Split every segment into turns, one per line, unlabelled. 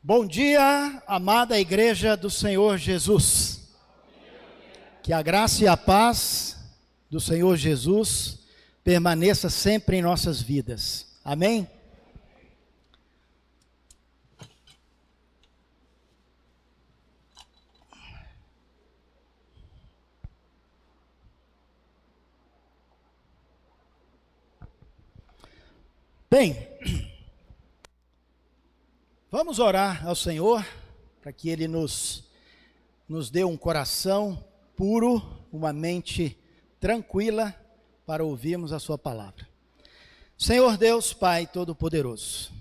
Bom dia, amada Igreja do Senhor Jesus. Que a graça e a paz do Senhor Jesus permaneça sempre em nossas vidas. Amém? Bem, vamos orar ao Senhor para que Ele nos dê um coração puro, uma mente tranquila para ouvirmos a sua palavra. Senhor Deus, Pai Todo-Poderoso,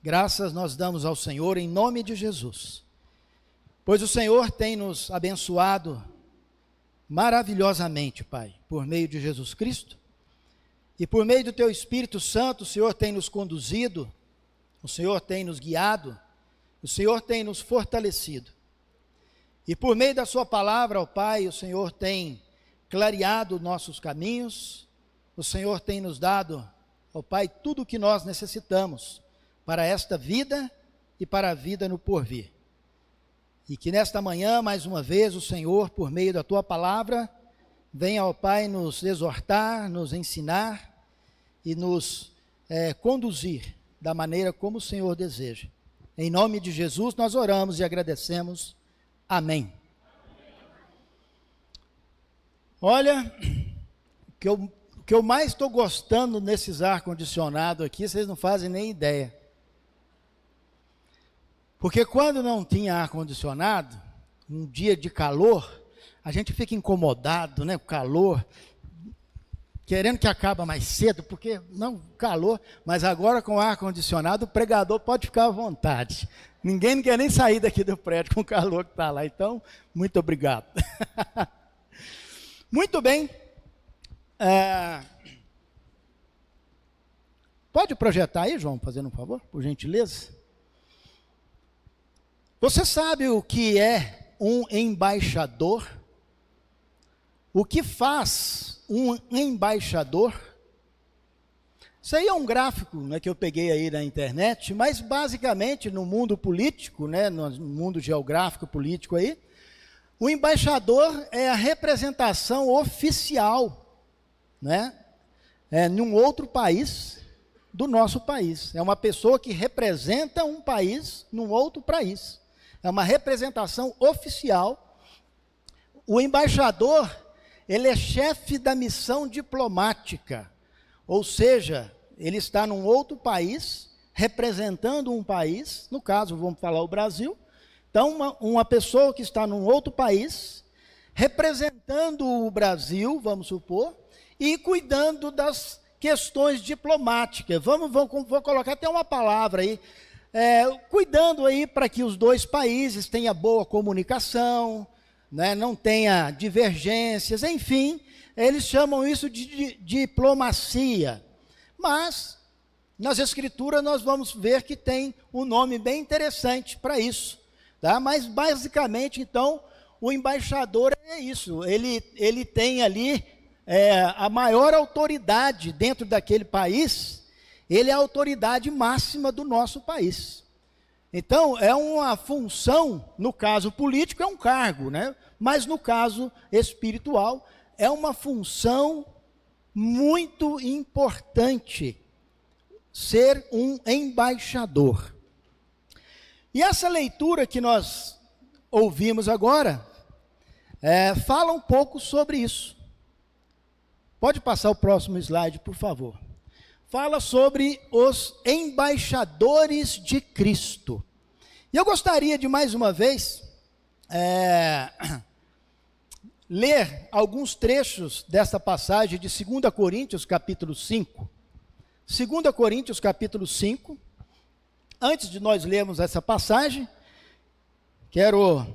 graças nós damos ao Senhor em nome de Jesus, pois o Senhor tem nos abençoado maravilhosamente, Pai, por meio de Jesus Cristo, e por meio do Teu Espírito Santo, o Senhor tem nos conduzido, o Senhor tem nos guiado, o Senhor tem nos fortalecido. E por meio da sua palavra, ó Pai, o Senhor tem clareado nossos caminhos, o Senhor tem nos dado, ó Pai, tudo o que nós necessitamos para esta vida e para a vida no porvir. E que nesta manhã, mais uma vez, o Senhor, por meio da tua palavra, venha, ó Pai, nos exortar, nos ensinar e nos conduzir da maneira como o Senhor deseja. Em nome de Jesus nós oramos e agradecemos. Amém. Olha, o que eu mais estou gostando nesses ar-condicionado aqui, vocês não fazem nem ideia. Porque quando não tinha ar-condicionado, um dia de calor, a gente fica incomodado, né, com o calor, querendo que acabe mais cedo, porque não, calor, mas agora com ar-condicionado, o pregador pode ficar à vontade. Ninguém não quer nem sair daqui do prédio com o calor que está lá, então, muito obrigado. Muito bem. Pode projetar aí, João, fazendo um favor, por gentileza? Você sabe o que é um embaixador? O que faz um embaixador? Isso aí é um gráfico, né, que eu peguei aí na internet, mas basicamente no mundo político, né, no mundo geográfico político aí, o embaixador é a representação oficial, né, num outro país do nosso país. É uma pessoa que representa um país num outro país. É uma representação oficial. O embaixador, ele é chefe da missão diplomática, ou seja, ele está num outro país, representando um país, no caso, vamos falar o Brasil. Então, uma pessoa que está num outro país, representando o Brasil, vamos supor, e cuidando das questões diplomáticas. Vou colocar até uma palavra aí, cuidando aí para que os dois países tenham boa comunicação, né, não tenha divergências, enfim, eles chamam isso de diplomacia. Mas, nas Escrituras, nós vamos ver que tem um nome bem interessante para isso. Tá? Mas, basicamente, então, o embaixador é isso. Ele tem ali a maior autoridade dentro daquele país, ele é a autoridade máxima do nosso país. Então, é uma função, no caso político, é um cargo, né? Mas no caso espiritual, é uma função muito importante, ser um embaixador. E essa leitura que nós ouvimos agora, fala um pouco sobre isso. Pode passar o próximo slide, por favor. Fala sobre os embaixadores de Cristo. E eu gostaria de, mais uma vez, ler alguns trechos dessa passagem de 2 Coríntios, capítulo 5. 2 Coríntios, capítulo 5. Antes de nós lermos essa passagem, quero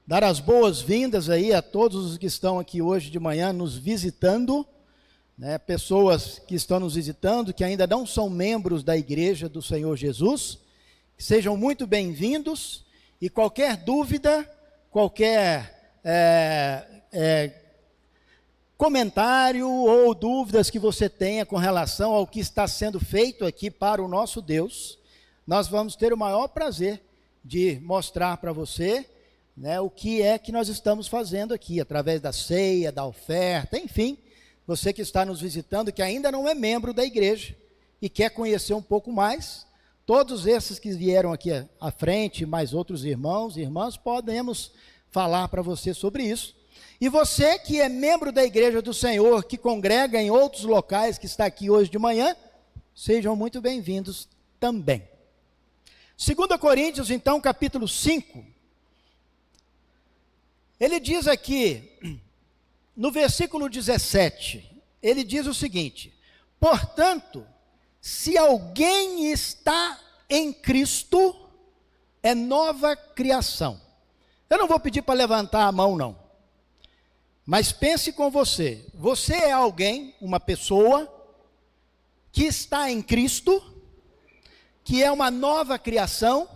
dar as boas-vindas aí a todos os que estão aqui hoje de manhã nos visitando, né, pessoas que estão nos visitando, que ainda não são membros da Igreja do Senhor Jesus, que sejam muito bem-vindos, e qualquer dúvida, qualquer comentário ou dúvidas que você tenha com relação ao que está sendo feito aqui para o nosso Deus, nós vamos ter o maior prazer de mostrar para você, né, o que é que nós estamos fazendo aqui, através da ceia, da oferta, enfim, você que está nos visitando, que ainda não é membro da igreja e quer conhecer um pouco mais, todos esses que vieram aqui à frente, mais outros irmãos e irmãs, podemos falar para você sobre isso. E você que é membro da igreja do Senhor, que congrega em outros locais, que está aqui hoje de manhã, sejam muito bem-vindos também. 2 Coríntios, então, capítulo 5, ele diz aqui, no versículo 17, ele diz o seguinte: portanto, se alguém está em Cristo, é nova criação. Eu não vou pedir para levantar a mão, não. Mas pense com você. Você é alguém, uma pessoa, que está em Cristo, que é uma nova criação.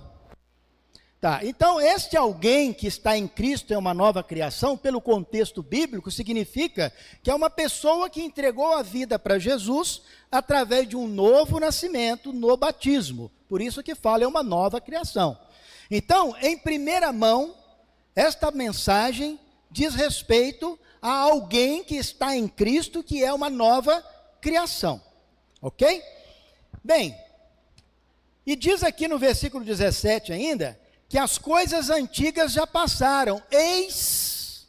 Tá, então este alguém que está em Cristo é uma nova criação, pelo contexto bíblico, significa que é uma pessoa que entregou a vida para Jesus através de um novo nascimento no batismo. Por isso que fala, é uma nova criação. Então, em primeira mão, esta mensagem diz respeito a alguém que está em Cristo, que é uma nova criação. Ok? Bem, e diz aqui no versículo 17 ainda, que as coisas antigas já passaram, eis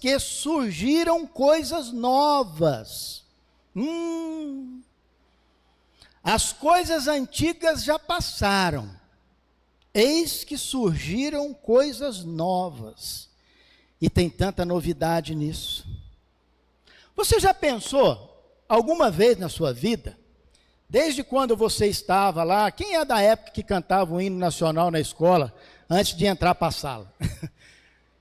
que surgiram coisas novas. As coisas antigas já passaram, eis que surgiram coisas novas. E tem tanta novidade nisso. Você já pensou, alguma vez na sua vida, desde quando você estava lá, quem é da época que cantava o hino nacional na escola, antes de entrar para a sala?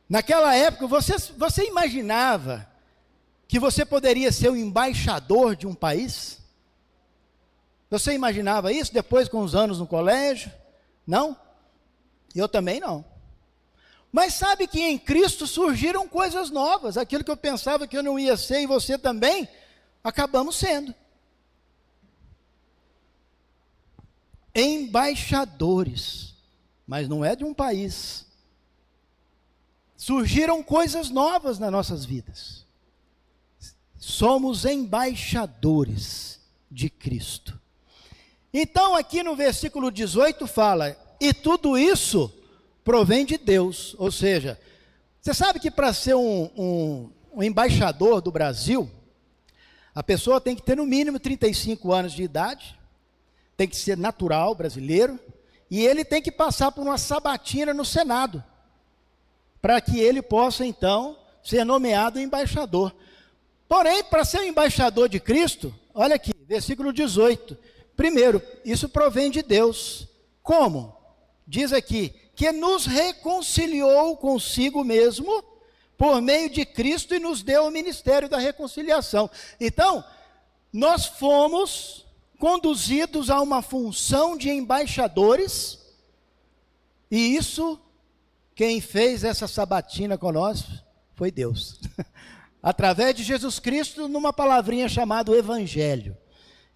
Naquela época, você imaginava que você poderia ser o embaixador de um país? Você imaginava isso depois com os anos no colégio? Não? Eu também não. Mas sabe que em Cristo surgiram coisas novas, aquilo que eu pensava que eu não ia ser e você também, acabamos sendo. Embaixadores, mas não é de um país. Surgiram coisas novas nas nossas vidas. Somos embaixadores de Cristo. Então aqui no versículo 18 fala, e tudo isso provém de Deus. Ou seja, você sabe que para ser um embaixador do Brasil, a pessoa tem que ter no mínimo 35 anos de idade, tem que ser natural, brasileiro, e ele tem que passar por uma sabatina no Senado, para que ele possa, então, ser nomeado embaixador. Porém, para ser embaixador de Cristo, olha aqui, versículo 18, primeiro, isso provém de Deus. Como? Diz aqui, que nos reconciliou consigo mesmo, por meio de Cristo, e nos deu o ministério da reconciliação. Então, nós fomos conduzidos a uma função de embaixadores, e isso, quem fez essa sabatina conosco, foi Deus, através de Jesus Cristo, numa palavrinha chamada Evangelho,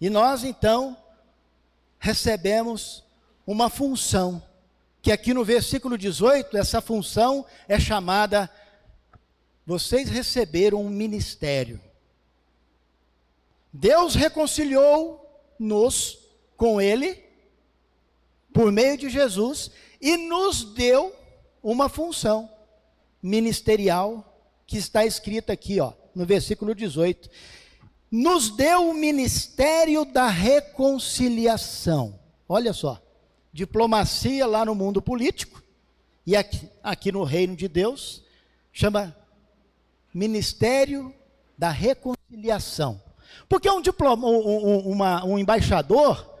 e nós então, recebemos uma função, que aqui no versículo 18, essa função é chamada, vocês receberam um ministério, Deus reconciliou-nos com Ele, por meio de Jesus, e nos deu uma função ministerial, que está escrita aqui, ó, no versículo 18, nos deu o ministério da reconciliação. Olha só, diplomacia lá no mundo político, e aqui no reino de Deus, chama ministério da reconciliação. Porque um embaixador,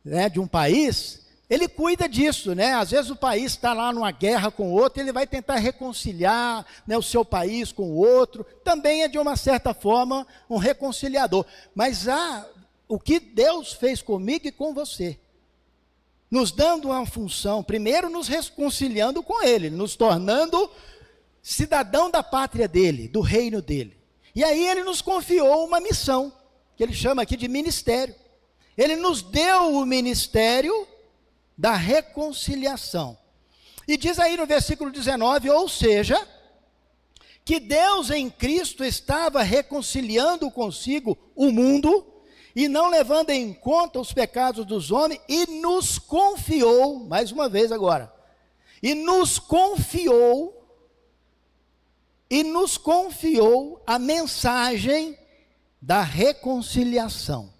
né, de um país, ele cuida disso, né? Às vezes o país está lá numa guerra com o outro, ele vai tentar reconciliar, né, o seu país com o outro, também é de uma certa forma um reconciliador. Mas o que Deus fez comigo e com você, nos dando uma função, primeiro nos reconciliando com Ele, nos tornando cidadão da pátria dele, do reino dele. E aí Ele nos confiou uma missão, que Ele chama aqui de ministério. Ele nos deu o ministério da reconciliação. E diz aí no versículo 19, ou seja, que Deus em Cristo estava reconciliando consigo o mundo, e não levando em conta os pecados dos homens, e nos confiou, mais uma vez agora, e nos confiou a mensagem da reconciliação,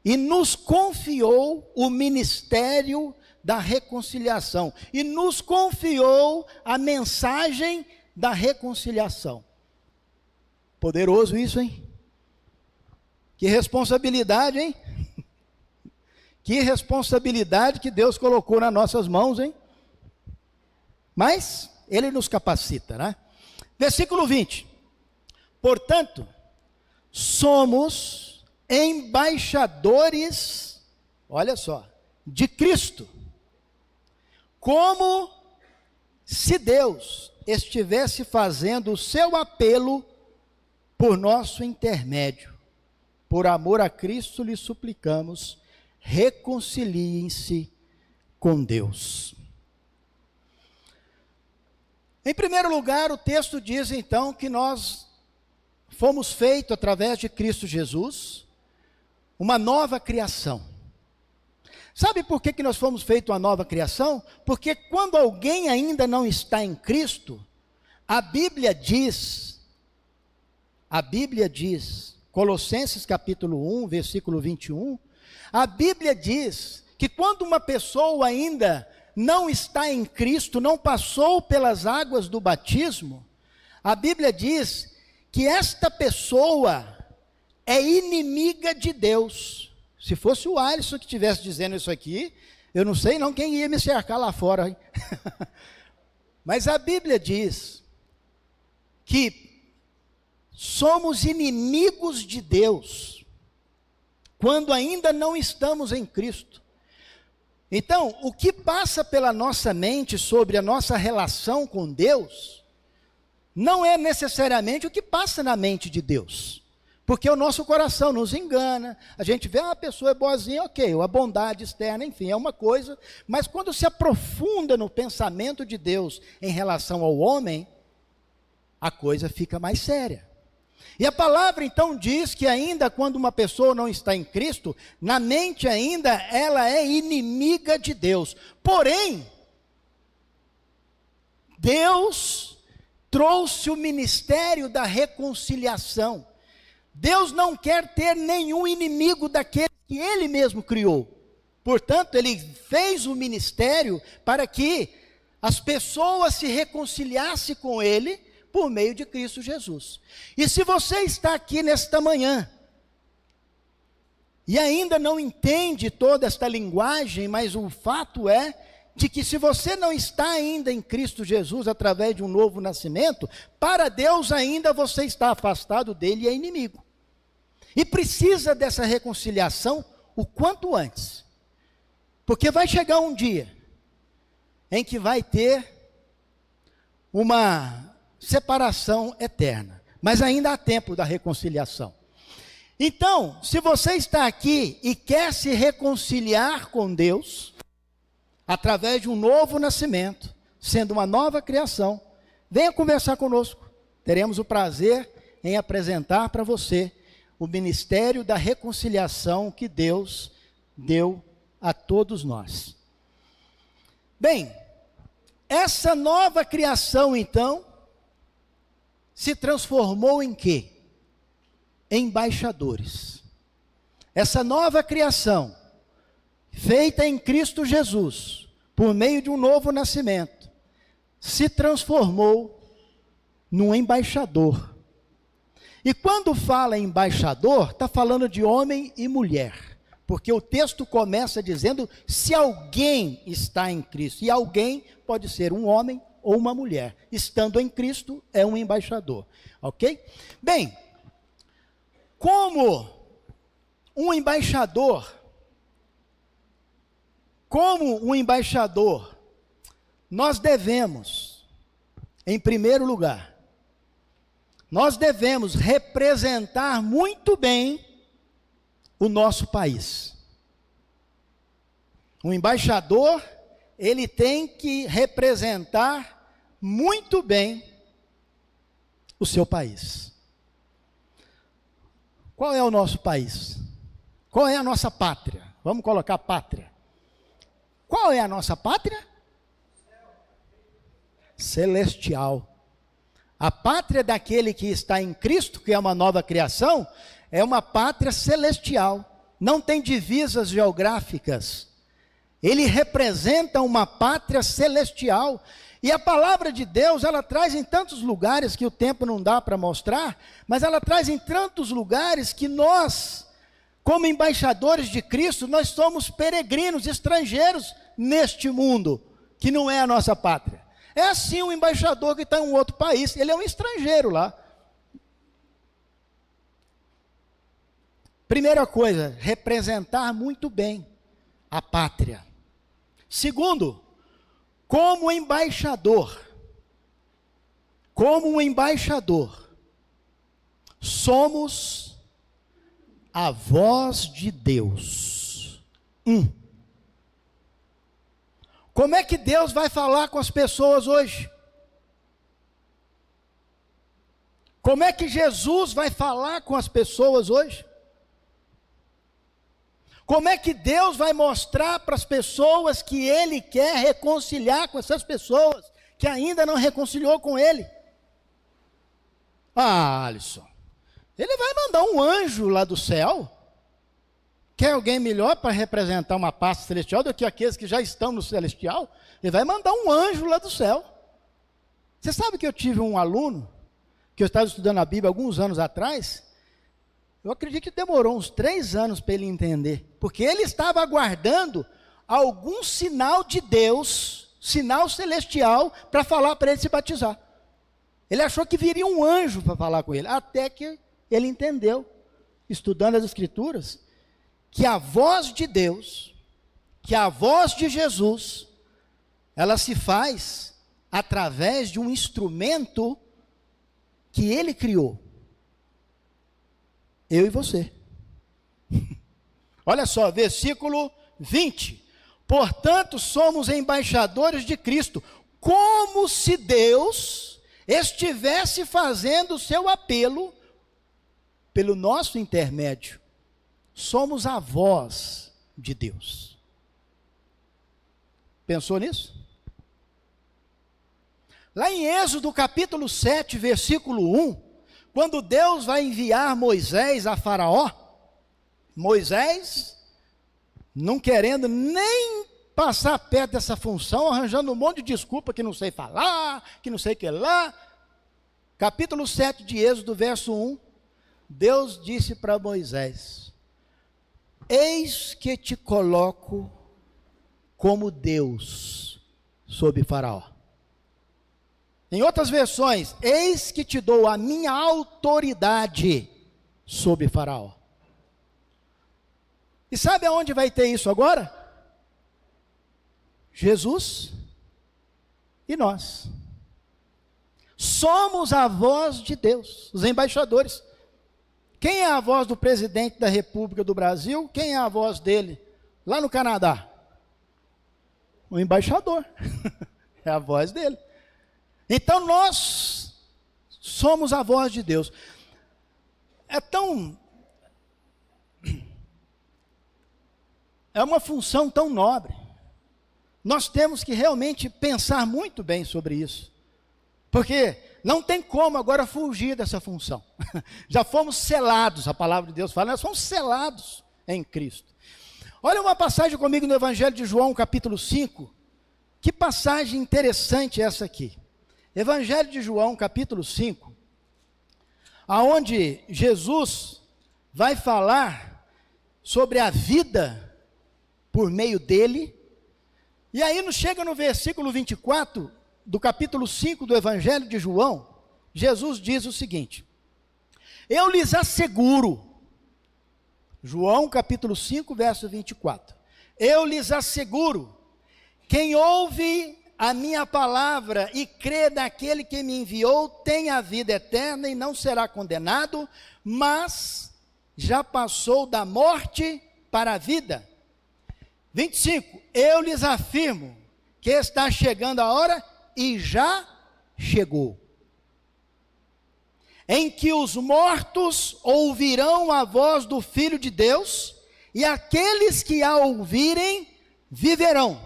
e nos confiou o ministério da reconciliação, e nos confiou a mensagem da reconciliação. Poderoso isso, hein? Que responsabilidade, hein? Que responsabilidade que Deus colocou nas nossas mãos, hein? Mas Ele nos capacita, né? Versículo 20. Portanto, somos embaixadores, olha só, de Cristo, como se Deus estivesse fazendo o seu apelo por nosso intermédio. Por amor a Cristo lhe suplicamos, reconciliem-se com Deus. Em primeiro lugar, o texto diz então que nós fomos feitos através de Cristo Jesus uma nova criação. Sabe por que nós fomos feitos uma nova criação? Porque quando alguém ainda não está em Cristo, a Bíblia diz, Colossenses capítulo 1, versículo 21, a Bíblia diz que quando uma pessoa ainda não está em Cristo, não passou pelas águas do batismo, a Bíblia diz que esta pessoa é inimiga de Deus. Se fosse o Alisson que estivesse dizendo isso aqui, eu não sei não quem ia me cercar lá fora, hein? Mas a Bíblia diz que somos inimigos de Deus, quando ainda não estamos em Cristo. Então, o que passa pela nossa mente sobre a nossa relação com Deus, não é necessariamente o que passa na mente de Deus. Porque o nosso coração nos engana, a gente vê uma pessoa boazinha, ok, a bondade externa, enfim, é uma coisa, mas quando se aprofunda no pensamento de Deus em relação ao homem, a coisa fica mais séria. E a palavra então diz que ainda quando uma pessoa não está em Cristo, na mente ainda ela é inimiga de Deus. Porém, Deus trouxe o ministério da reconciliação. Deus não quer ter nenhum inimigo daquele que Ele mesmo criou. Portanto, Ele fez o ministério para que as pessoas se reconciliassem com Ele por meio de Cristo Jesus. E se você está aqui nesta manhã e ainda não entende toda esta linguagem, mas o fato é de que se você não está ainda em Cristo Jesus através de um novo nascimento, para Deus ainda você está afastado dele e é inimigo. E precisa dessa reconciliação o quanto antes. Porque vai chegar um dia em que vai ter uma separação eterna. Mas ainda há tempo da reconciliação. Então, se você está aqui e quer se reconciliar com Deus, através de um novo nascimento, sendo uma nova criação, venha conversar conosco. Teremos o prazer em apresentar para você o ministério da reconciliação que Deus deu a todos nós. Bem, essa nova criação então se transformou em quê? Embaixadores. Essa nova criação, feita em Cristo Jesus, por meio de um novo nascimento, se transformou num embaixador. E quando fala em embaixador, está falando de homem e mulher, porque o texto começa dizendo se alguém está em Cristo, e alguém pode ser um homem ou uma mulher, estando em Cristo é um embaixador, ok? Bem, como um embaixador, nós devemos, em primeiro lugar, nós devemos representar muito bem o nosso país. Um embaixador, ele tem que representar muito bem o seu país. Qual é o nosso país? Qual é a nossa pátria? Vamos colocar pátria. Qual é a nossa pátria? Celestial. A pátria daquele que está em Cristo, que é uma nova criação, é uma pátria celestial. Não tem divisas geográficas. Ele representa uma pátria celestial. E a palavra de Deus, ela traz em tantos lugares que o tempo não dá para mostrar, mas ela traz em tantos lugares que nós, como embaixadores de Cristo, nós somos peregrinos, estrangeiros neste mundo, que não é a nossa pátria. É assim um embaixador que está em um outro país, ele é um estrangeiro lá. Primeira coisa, representar muito bem a pátria. Segundo, como embaixador, somos a voz de Deus. Como é que Deus vai falar com as pessoas hoje? Como é que Jesus vai falar com as pessoas hoje? Como é que Deus vai mostrar para as pessoas que Ele quer reconciliar com essas pessoas que ainda não reconciliou com Ele? Ah, Alisson, Ele vai mandar um anjo lá do céu? Quer alguém melhor para representar uma pasta celestial do que aqueles que já estão no celestial? Ele vai mandar um anjo lá do céu. Você sabe que eu tive um aluno, que eu estava estudando a Bíblia alguns anos atrás, eu acredito que demorou uns 3 anos para ele entender, porque ele estava aguardando algum sinal de Deus, sinal celestial, para falar para ele se batizar. Ele achou que viria um anjo para falar com ele, até que ele entendeu, estudando as Escrituras, que a voz de Deus, que a voz de Jesus, ela se faz através de um instrumento que Ele criou. Eu e você. Olha só, versículo 20. Portanto, somos embaixadores de Cristo, como se Deus estivesse fazendo o seu apelo pelo nosso intermédio. Somos a voz de Deus. Pensou nisso? Lá em Êxodo capítulo 7, versículo 1, quando Deus vai enviar Moisés a Faraó, Moisés, não querendo nem passar perto dessa função, arranjando um monte de desculpa que não sei falar, que não sei o que lá. Capítulo 7 de Êxodo, verso 1, Deus disse para Moisés: eis que te coloco como Deus sobre Faraó. Em outras versões, eis que te dou a minha autoridade sobre Faraó. E sabe aonde vai ter isso agora? Jesus e nós. Somos a voz de Deus, os embaixadores. Quem é a voz do presidente da República do Brasil? Quem é a voz dele lá no Canadá? O embaixador. É a voz dele. Então nós somos a voz de Deus. É uma função tão nobre. Nós temos que realmente pensar muito bem sobre isso. Porque não tem como agora fugir dessa função. Já fomos selados, a palavra de Deus fala, nós fomos selados em Cristo. Olha uma passagem comigo no Evangelho de João, capítulo 5. Que passagem interessante essa aqui. Evangelho de João, capítulo 5, aonde Jesus vai falar sobre a vida por meio dele. E aí nos chega no versículo 24 do capítulo 5 do Evangelho de João, Jesus diz o seguinte: eu lhes asseguro, João capítulo 5, verso 24, eu lhes asseguro, quem ouve a minha palavra e crê naquele que me enviou, tem a vida eterna e não será condenado, mas já passou da morte para a vida. 25, eu lhes afirmo que está chegando a hora, e já chegou, em que os mortos ouvirão a voz do Filho de Deus, e aqueles que a ouvirem viverão.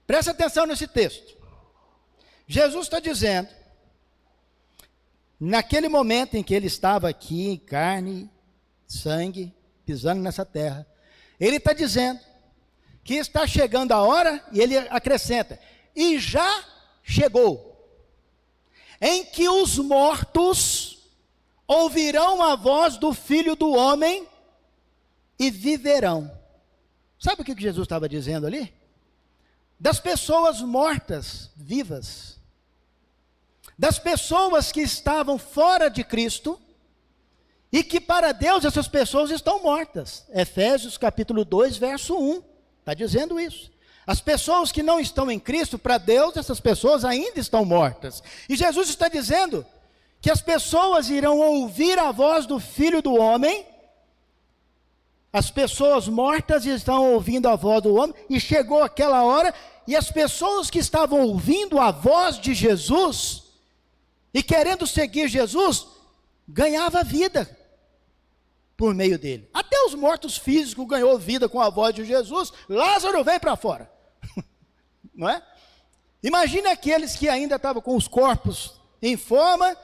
Presta atenção nesse texto. Jesus está dizendo, naquele momento em que ele estava aqui, em carne, sangue, pisando nessa terra, ele está dizendo que está chegando a hora, e ele acrescenta, e já chegou, em que os mortos ouvirão a voz do Filho do Homem e viverão. Sabe o que Jesus estava dizendo ali? Das pessoas mortas, vivas, das pessoas que estavam fora de Cristo, e que para Deus essas pessoas estão mortas. Efésios capítulo 2, verso 1, está dizendo isso. As pessoas que não estão em Cristo, para Deus, essas pessoas ainda estão mortas. E Jesus está dizendo que as pessoas irão ouvir a voz do Filho do Homem. As pessoas mortas estão ouvindo a voz do homem, e chegou aquela hora, e as pessoas que estavam ouvindo a voz de Jesus, e querendo seguir Jesus, ganhava vida por meio dele. Até os mortos físicos ganhou vida com a voz de Jesus. Lázaro, vem para fora. Não é? Imagine aqueles que ainda estavam com os corpos em forma,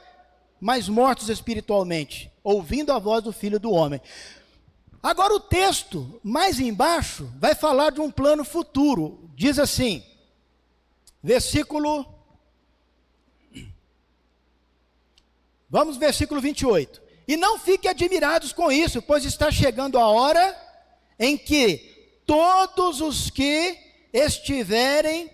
mas mortos espiritualmente, ouvindo a voz do Filho do Homem. Agora o texto, mais embaixo, vai falar de um plano futuro. Diz assim, versículo 28. E não fiquem admirados com isso, pois está chegando a hora em que todos os que estiverem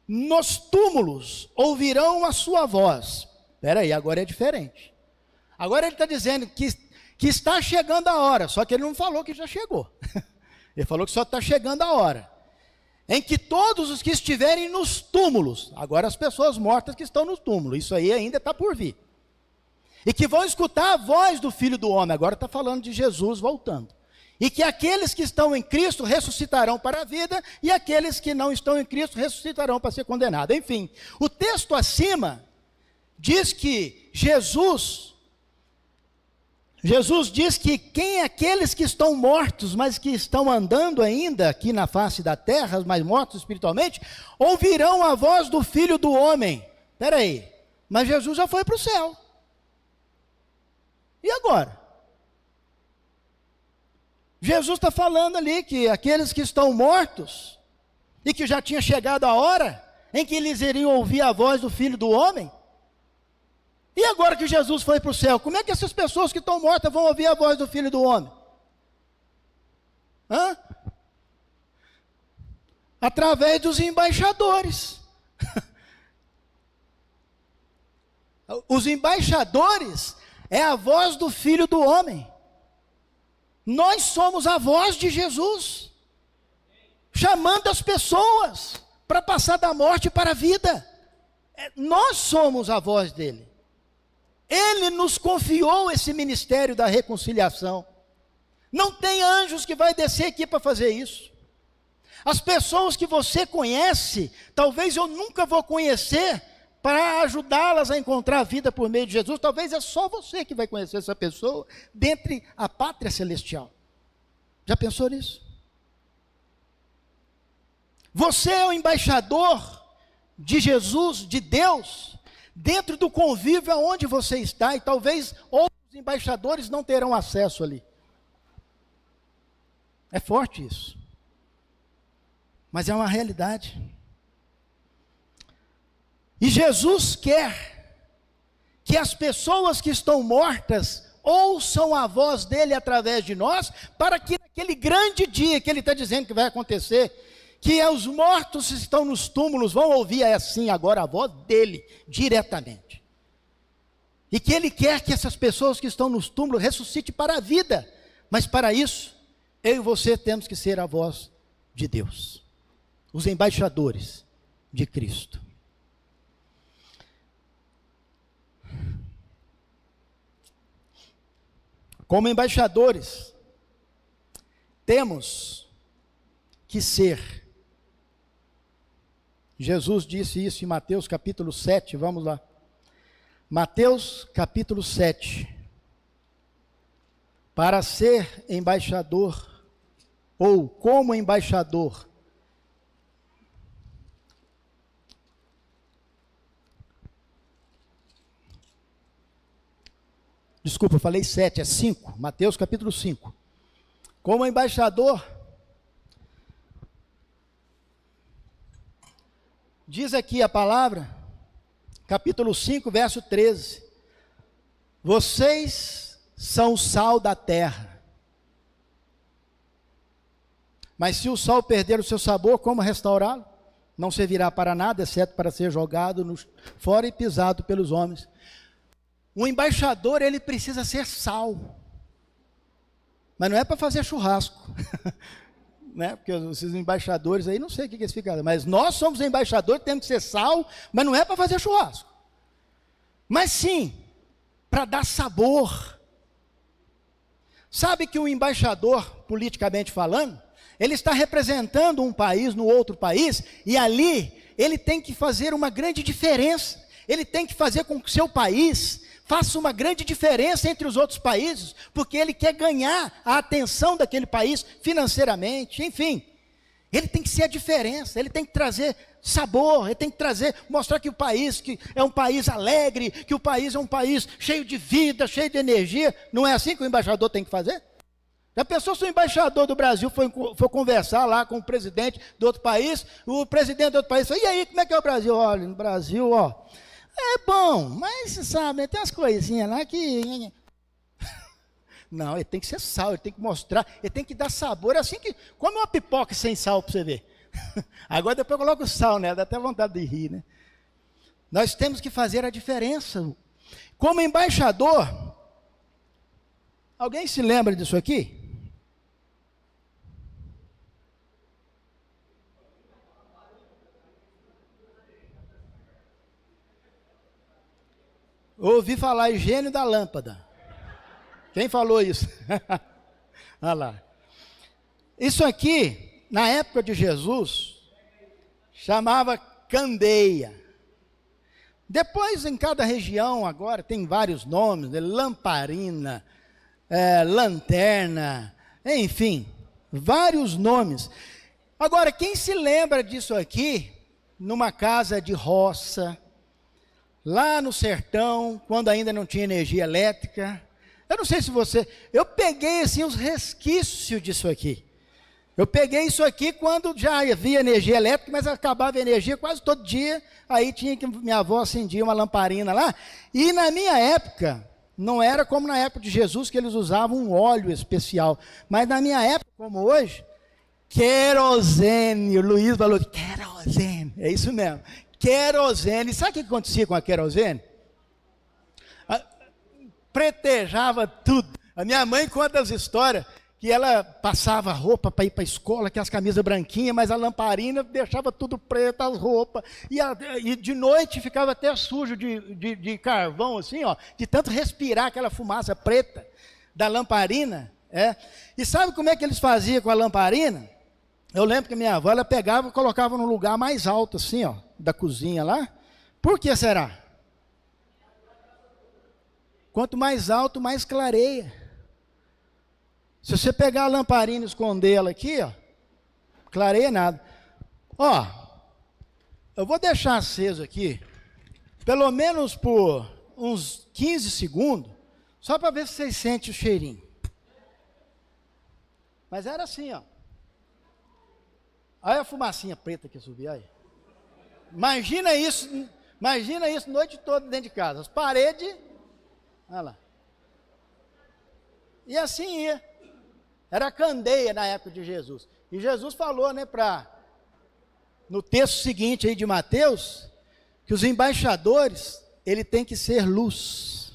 nos túmulos ouvirão a sua voz. Espera aí, agora é diferente. Agora ele está dizendo que está chegando a hora, só que ele não falou que já chegou. Ele falou que só está chegando a hora, em que todos os que estiverem nos túmulos, agora as pessoas mortas que estão nos túmulos, isso aí ainda está por vir, e que vão escutar a voz do Filho do Homem, agora está falando de Jesus voltando, e que aqueles que estão em Cristo ressuscitarão para a vida, e aqueles que não estão em Cristo ressuscitarão para ser condenados. Enfim, o texto acima diz que Jesus diz que aqueles que estão mortos, mas que estão andando ainda aqui na face da terra, mas mortos espiritualmente, ouvirão a voz do Filho do Homem. Espera aí, mas Jesus já foi para o céu. E agora? Jesus está falando ali que aqueles que estão mortos, e que já tinha chegado a hora, em que eles iriam ouvir a voz do Filho do Homem. E agora que Jesus foi para o céu, como é que essas pessoas que estão mortas vão ouvir a voz do Filho do Homem? Através dos embaixadores. Os embaixadores é a voz do Filho do Homem. Nós somos a voz de Jesus, chamando as pessoas para passar da morte para a vida. Nós somos a voz dele. Ele nos confiou esse ministério da reconciliação. Não tem anjos que vai descer aqui para fazer isso. As pessoas que você conhece, talvez eu nunca vou conhecer, para ajudá-las a encontrar a vida por meio de Jesus. Talvez é só você que vai conhecer essa pessoa, dentre a pátria celestial. Já pensou nisso? Você é o embaixador de Jesus, de Deus, dentro do convívio aonde você está, e talvez outros embaixadores não terão acesso ali. É forte isso, mas é uma realidade. E Jesus quer que as pessoas que estão mortas ouçam a voz dele através de nós, para que naquele grande dia que ele está dizendo que vai acontecer, que os mortos que estão nos túmulos vão ouvir assim agora a voz dele diretamente. E que ele quer que essas pessoas que estão nos túmulos ressuscitem para a vida. Mas para isso, eu e você temos que ser a voz de Deus, os embaixadores de Cristo. Como embaixadores, temos que ser. Jesus disse isso em Mateus capítulo 7, vamos lá. Mateus capítulo 7. Para ser embaixador, ou como embaixador, desculpa, eu falei 7, é 5, Mateus capítulo 5. Como embaixador, diz aqui a palavra, capítulo 5, verso 13. Vocês são o sal da terra. Mas se o sal perder o seu sabor, como restaurá-lo? Não servirá para nada, exceto para ser jogado fora e pisado pelos homens. O embaixador, ele precisa ser sal. Mas não é para fazer churrasco. Né? Porque esses embaixadores aí, não sei o que eles ficam. Mas nós somos embaixadores, temos que ser sal, mas não é para fazer churrasco. Mas sim, para dar sabor. Sabe que o embaixador, politicamente falando, ele está representando um país no outro país, e ali ele tem que fazer uma grande diferença. Ele tem que fazer com que o seu país faça uma grande diferença entre os outros países, porque ele quer ganhar a atenção daquele país financeiramente, enfim. Ele tem que ser a diferença, ele tem que trazer sabor, ele tem que mostrar que o país que é um país alegre, que o país é um país cheio de vida, cheio de energia. Não é assim que o embaixador tem que fazer? Já pensou se o embaixador do Brasil for conversar lá com o presidente do outro país, o presidente do outro país fala, e aí, como é que é o Brasil? Olha, no Brasil, ó, é bom, mas sabe, tem umas coisinhas lá que... Não, ele tem que ser sal, ele tem que mostrar, ele tem que dar sabor, assim que... Come uma pipoca sem sal para você ver. Agora depois coloca o sal, né? Dá até vontade de rir, né? Nós temos que fazer a diferença. Como embaixador, alguém se lembra disso aqui? Ouvi falar em gênio da lâmpada. Quem falou isso? Olha lá. Isso aqui, na época de Jesus, chamava candeia. Depois, em cada região, agora, tem vários nomes, né? Lamparina, lanterna, enfim, vários nomes. Agora, quem se lembra disso aqui, numa casa de roça, lá no sertão, quando ainda não tinha energia elétrica? Eu não sei se você... Eu peguei assim os resquícios disso aqui. Eu peguei isso aqui quando já havia energia elétrica, mas acabava a energia quase todo dia. Aí tinha que... Minha avó acendia uma lamparina lá. E na minha época, não era como na época de Jesus, que eles usavam um óleo especial. Mas na minha época, como hoje, querosene. O Luiz falou, querosene. É isso mesmo. Querosene. Sabe o que acontecia com a querosene? Pretejava tudo. A minha mãe conta as histórias que ela passava roupa para ir para a escola, aquelas camisas branquinhas, mas a lamparina deixava tudo preto, as roupas, e de noite ficava até sujo de carvão, assim, ó, de tanto respirar aquela fumaça preta da lamparina. E sabe como é que eles faziam com a lamparina? Eu lembro que minha avó, ela pegava e colocava num lugar mais alto, assim, ó, da cozinha lá. Por que será? Quanto mais alto, mais clareia. Se você pegar a lamparina e esconder ela aqui, ó, clareia nada. Ó, eu vou deixar aceso aqui, pelo menos por uns 15 segundos, só para ver se vocês sentem o cheirinho. Mas era assim, ó. Olha a fumacinha preta que subiu aí. Imagina isso a noite toda dentro de casa. As paredes, olha lá. E assim ia. Era candeia na época de Jesus. E Jesus falou, né, no texto seguinte aí de Mateus, que os embaixadores, ele tem que ser luz.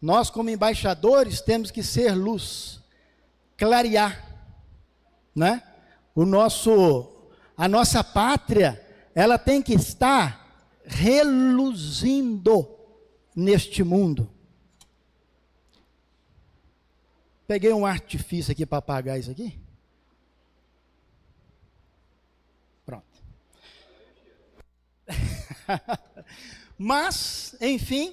Nós, como embaixadores, temos que ser luz, clarear, né? A nossa pátria, ela tem que estar reluzindo neste mundo. Peguei um artifício aqui para apagar isso aqui. Pronto. Mas, enfim,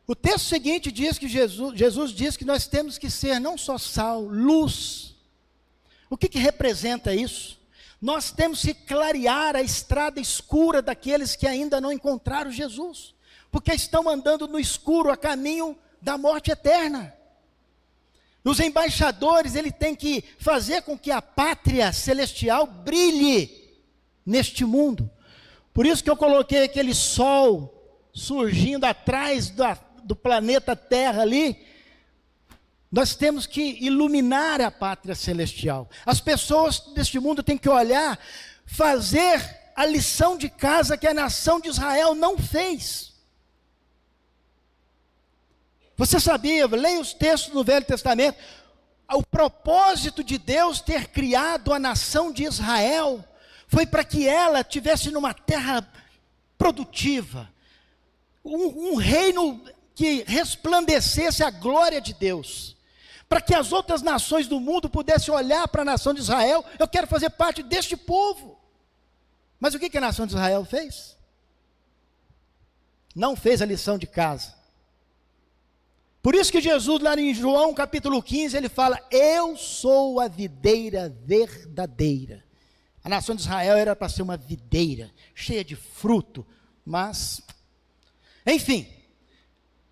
o texto seguinte diz que Jesus diz que nós temos que ser não só sal, luz. O que representa isso? Nós temos que clarear a estrada escura daqueles que ainda não encontraram Jesus, porque estão andando no escuro a caminho da morte eterna. Os embaixadores, ele tem que fazer com que a pátria celestial brilhe neste mundo. Por isso que eu coloquei aquele sol surgindo atrás do planeta Terra ali. Nós temos que iluminar a pátria celestial. As pessoas deste mundo têm que olhar, fazer a lição de casa que a nação de Israel não fez. Você sabia, leia os textos do Velho Testamento, o propósito de Deus ter criado a nação de Israel foi para que ela tivesse numa terra produtiva, um reino que resplandecesse a glória de Deus, para que as outras nações do mundo pudessem olhar para a nação de Israel. Eu quero fazer parte deste povo. Mas o que a nação de Israel fez? Não fez a lição de casa. Por isso que Jesus, lá em João capítulo 15, ele fala: eu sou a videira verdadeira. A nação de Israel era para ser uma videira, cheia de fruto, mas, enfim,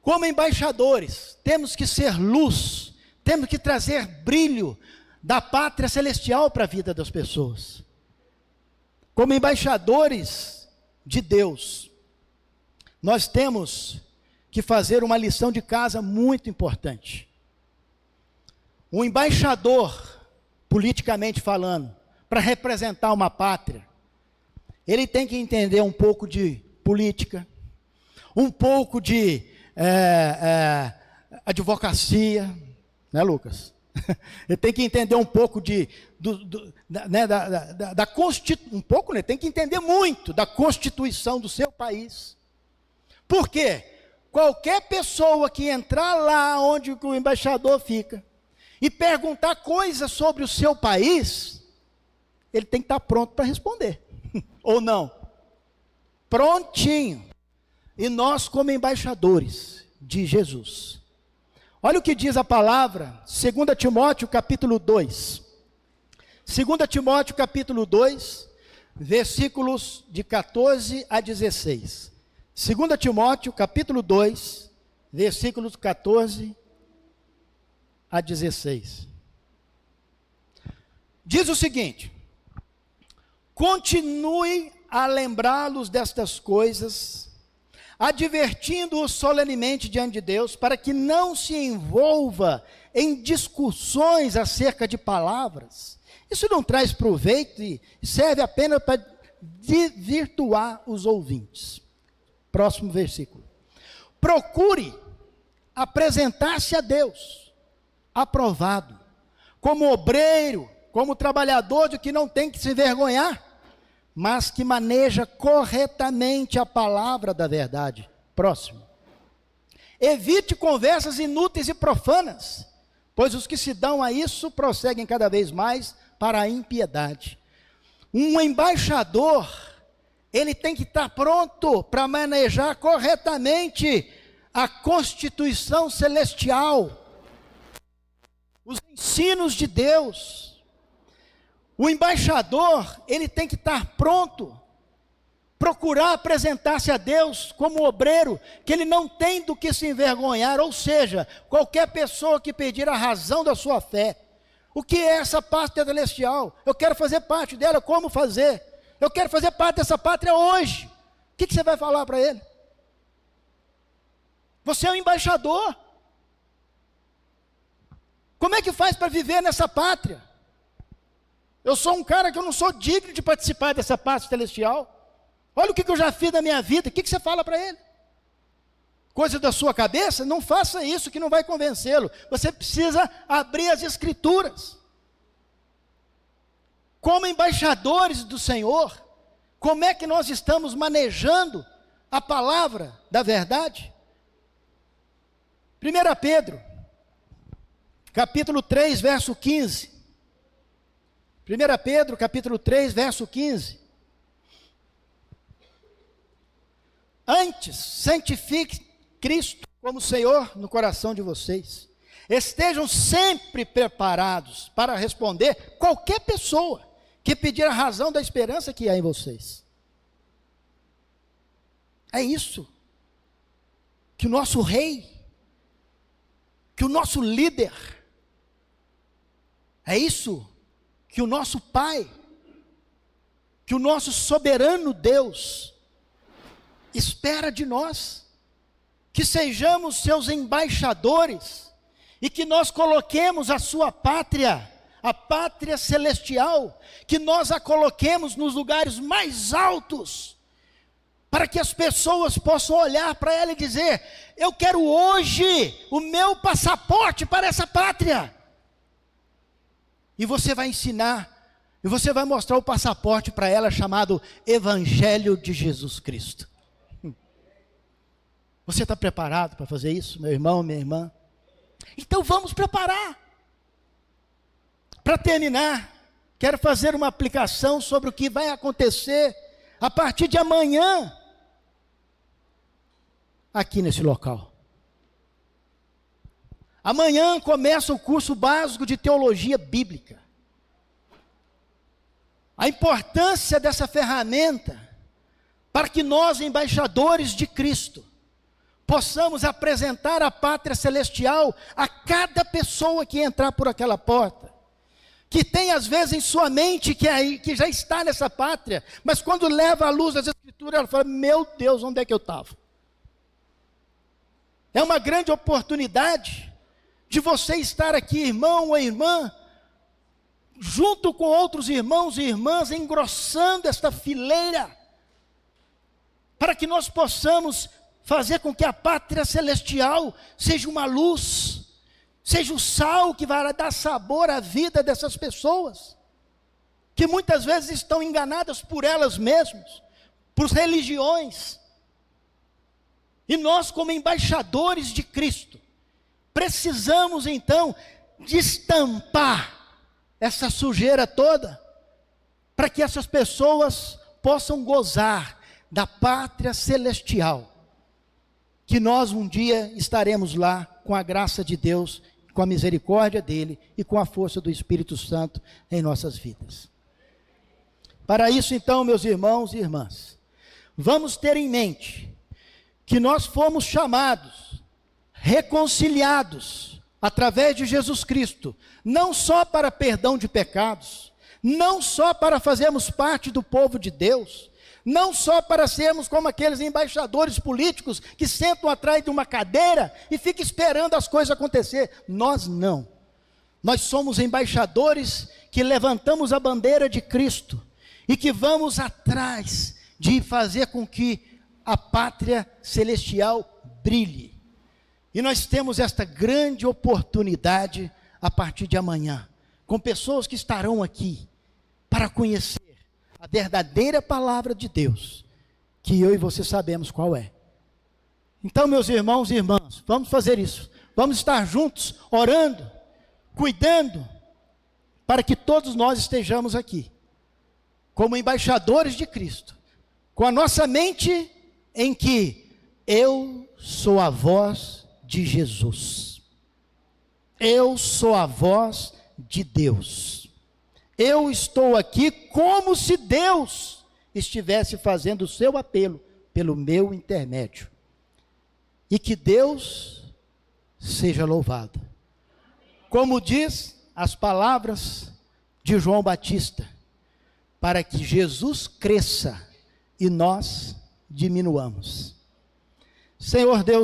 como embaixadores, temos que ser luz, temos que trazer brilho da pátria celestial para a vida das pessoas. Como embaixadores de Deus, nós temos que fazer uma lição de casa muito importante. Um embaixador, politicamente falando, para representar uma pátria, ele tem que entender um pouco de política, um pouco de advocacia, né, Lucas? Ele tem que entender um pouco da Constituição, um pouco, né? Tem que entender muito da Constituição do seu país. Por quê? Qualquer pessoa que entrar lá onde o embaixador fica e perguntar coisas sobre o seu país, ele tem que estar pronto para responder, ou não? Prontinho. E nós, como embaixadores de Jesus, olha o que diz a palavra, 2 Timóteo capítulo 2. 2 Timóteo capítulo 2, versículos de 14 a 16. 2 Timóteo capítulo 2, versículos 14 a 16. Diz o seguinte: continue a lembrá-los destas coisas, advertindo-os solenemente diante de Deus, para que não se envolva em discussões acerca de palavras. Isso não traz proveito e serve apenas para desvirtuar os ouvintes. Próximo versículo. Procure apresentar-se a Deus, aprovado, como obreiro, como trabalhador de que não tem que se envergonhar, mas que maneja corretamente a palavra da verdade. Próximo. Evite conversas inúteis e profanas, pois os que se dão a isso prosseguem cada vez mais para a impiedade. Um embaixador, ele tem que estar pronto para manejar corretamente a Constituição celestial, os ensinos de Deus. O embaixador, ele tem que estar pronto, procurar apresentar-se a Deus como obreiro, que ele não tem do que se envergonhar, ou seja, qualquer pessoa que pedir a razão da sua fé. O que é essa pátria celestial? Eu quero fazer parte dela, como fazer? Eu quero fazer parte dessa pátria hoje. O que você vai falar para ele? Você é um embaixador. Como é que faz para viver nessa pátria? Eu sou um cara que eu não sou digno de participar dessa pátria celestial. Olha o que eu já fiz na minha vida. O que você fala para ele? Coisa da sua cabeça? Não faça isso que não vai convencê-lo. Você precisa abrir as escrituras. Como embaixadores do Senhor, como é que nós estamos manejando a palavra da verdade? 1 Pedro, capítulo 3, verso 15. 1 Pedro, capítulo 3, verso 15. Antes, santifique Cristo como Senhor no coração de vocês. Estejam sempre preparados para responder qualquer pessoa que pedir a razão da esperança que há em vocês. É isso que o nosso rei, que o nosso líder, é isso que o nosso Pai, que o nosso soberano Deus espera de nós, que sejamos seus embaixadores e que nós coloquemos a sua pátria, a pátria celestial, que nós a coloquemos nos lugares mais altos, para que as pessoas possam olhar para ela e dizer: eu quero hoje o meu passaporte para essa pátria. E você vai ensinar, e você vai mostrar o passaporte para ela, chamado Evangelho de Jesus Cristo. Você está preparado para fazer isso, meu irmão, minha irmã? Então vamos preparar. Para terminar, quero fazer uma aplicação sobre o que vai acontecer a partir de amanhã, aqui nesse local. Amanhã começa o curso básico de teologia bíblica. A importância dessa ferramenta para que nós, embaixadores de Cristo, possamos apresentar a pátria celestial a cada pessoa que entrar por aquela porta, que tem às vezes em sua mente que já está nessa pátria, mas quando leva à luz das Escrituras, ela fala: meu Deus, onde é que eu estava? É uma grande oportunidade de você estar aqui, irmão ou irmã, junto com outros irmãos e irmãs, engrossando esta fileira, para que nós possamos fazer com que a pátria celestial seja uma luz, seja o sal que vai dar sabor à vida dessas pessoas, que muitas vezes estão enganadas por elas mesmas, por religiões. E nós, como embaixadores de Cristo, precisamos então destampar essa sujeira toda, para que essas pessoas possam gozar da pátria celestial, que nós um dia estaremos lá com a graça de Deus, com a misericórdia dele e com a força do Espírito Santo em nossas vidas. Para isso então, meus irmãos e irmãs, vamos ter em mente que nós fomos chamados, reconciliados através de Jesus Cristo, não só para perdão de pecados, não só para fazermos parte do povo de Deus, não só para sermos como aqueles embaixadores políticos que sentam atrás de uma cadeira e ficam esperando as coisas acontecer. Nós não. Nós somos embaixadores que levantamos a bandeira de Cristo e que vamos atrás de fazer com que a pátria celestial brilhe. E nós temos esta grande oportunidade a partir de amanhã, com pessoas que estarão aqui para conhecer a verdadeira palavra de Deus, que eu e você sabemos qual é. Então, meus irmãos e irmãs, vamos fazer isso. Vamos estar juntos, orando, cuidando, para que todos nós estejamos aqui, como embaixadores de Cristo, com a nossa mente em que eu sou a voz de Jesus. Eu sou a voz de Deus. Eu estou aqui como se Deus estivesse fazendo o seu apelo pelo meu intermédio. E que Deus seja louvado. Como diz as palavras de João Batista, para que Jesus cresça e nós diminuamos. Senhor Deus,